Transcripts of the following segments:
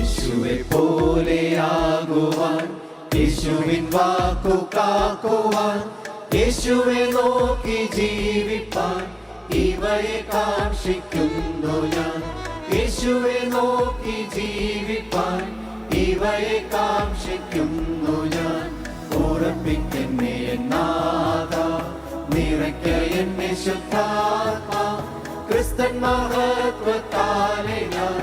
യേശുവെ പോലെയാകുവാൻ, യേശുവിൻ വാക്കു കാക്കുവാൻ, യേശുവെ നോക്കി ജീവിപ്പാൻ ഇവയെ കാക്ഷിക്കുന്നു ഞാൻ. യേശുവെ നോക്കി ജീവിപ്പാൻ ഇവയെ കാക്ഷിക്കുന്നു ഞാൻ. ഉറപ്പിക്കെന്നെ നാഥ, നിറയ്ക്ക എന്നെ ശുദ്ധാത്മാ. ക്രിസ്തൻ മഹത്വത്താലെ ഞാൻ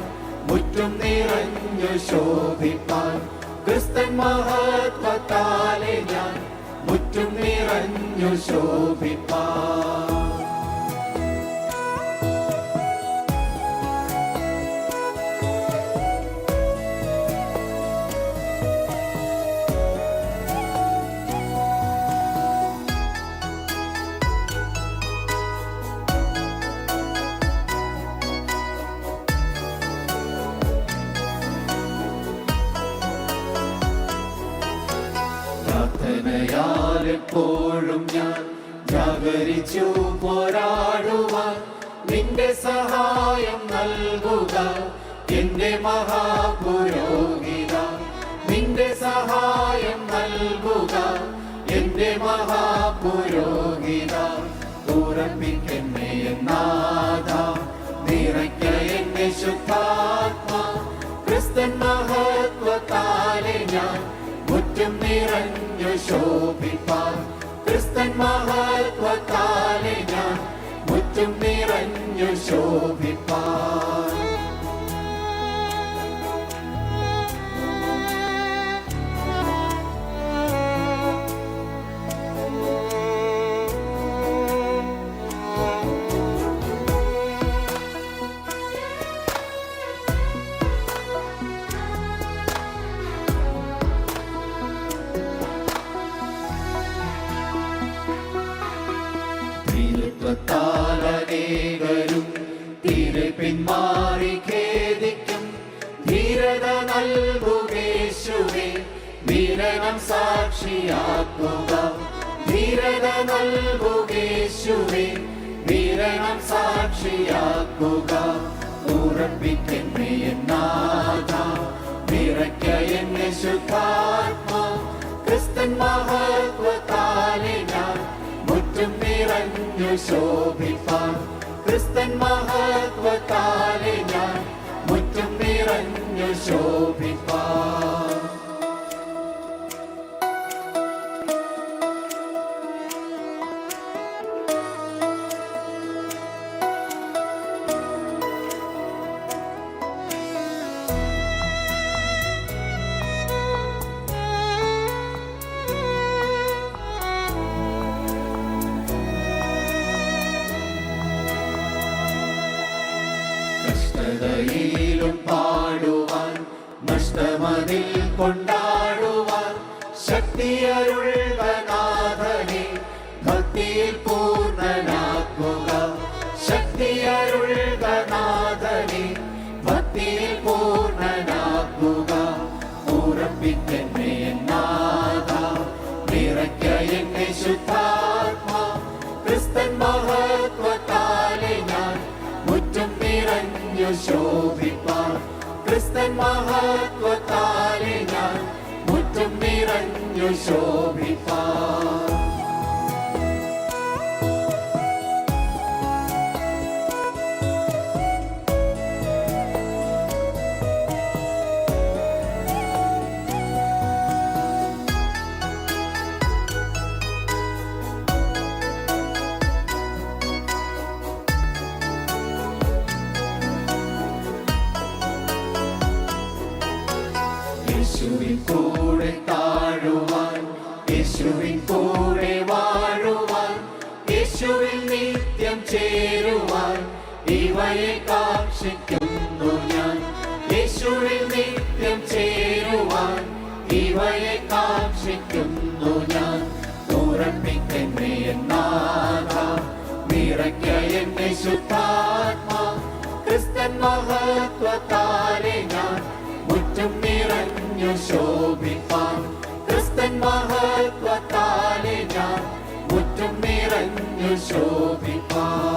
മുറ്റും നിറഞ്ഞു ശോഭിപ്പാൻ. ക്രിസ്തൻ മഹത്വത്താലെ ഞാൻ മുറ്റും നിറഞ്ഞു ശോഭിപ്പാൻ. എപ്പോഴും ഞാൻ ജാഗരിച്ചു പോരാടുവാൻ, നിന്റെ സഹായം നൽകുക എന്റെ മഹാപുരോഹിത. നിന്റെ സഹായം നൽകുക എന്റെ മഹാപുരോഹിത. ഉറപ്പിക്കെന്നെ നാഥ, നിറയ്ക്ക എന്നെ ശുദ്ധാത്മാ. ക്രിസ്തൻ മഹത്വത്താലെ ഞാൻ മുറ്റും നിറഞ്ഞു ശോഭിപ്പാൻ. ക്രിസ്തൻ മഹത്വത്താലെ ഞാൻ മുറ്റും നിറഞ്ഞു ശോഭിപ്പാൻ. അനേകരും തീരെ പിന്മാറി ഖേദിക്കും. ധീരത നൽകുകേശുവേ, വീരണം സാക്ഷിയാക്കുക. ധീരത നൽകുകേശുവേ, വീരണം സാക്ഷിയാക്കുക. ഉറപ്പിക്കെന്നെ നാഥ, നിറയ്ക്ക എന്നെ ശുദ്ധാത്മാ. ക്രിസ്തൻ മഹത്വത്താലെ ഞാൻ മുറ്റും നിറഞ്ഞു ശോഭിപ്പാൻ. ക്രിസ്തൻ മഹത്വത്താലെ ഞാൻ മുറ്റും നിറഞ്ഞു ശോഭിപ്പാൻ. കഷ്ടതയിലും പാടുവാൻ, നഷ്ടമതിൽ കൊണ്ടാടുവാൻ ശക്തിയരുൾക നാഥനെ, ഭക്തിയിൽ പൂർണ്ണനാക്കുക. ശക്തിയരുൾക നാഥനെ, ഭക്തിയിൽ പൂർണ്ണനാക്കുക. ഉറപ്പിക്കെന്നെ നാഥ, നിറയ്ക്ക എന്നെ ശുദ്ധാത്മാ. ക്രിസ്തൻ മഹത്വത്താലെ ഞാൻ മുറ്റും നിറഞ്ഞു ശോഭിപ്പാൻ. ക്രിസ്തൻ മഹത്വത്താലെ ഞാൻ മുറ്റും നിറഞ്ഞു ശോഭിപ്പാൻ. യേശുവിൻ കൂടെ താഴുവാൻ, യേശുവിൻ കൂടെ വാഴുവാൻ, യേശുവിൽ നിത്യം ചേരുവാൻ ഇവയെ കാക്ഷിക്കുന്നു ഞാൻ. യേശുവിൽ നിത്യം ചേരുവാൻ ഇവയെ കാക്ഷിക്കുന്നു ഞാൻ. ഉറപ്പിക്കെന്നെ നാഥ, നിറയ്ക്ക എന്നെ ശുദ്ധാത്മാ. ക്രിസ്തൻ മഹത്വത്താലെ ഞാൻ മുറ്റും നിറഞ്ഞു ശോഭിപ്പാൻ. ക്രിസ്തൻ മഹത്വത്താലെ ഞാൻ മുറ്റും നിറഞ്ഞു ശോഭിപ്പാൻ.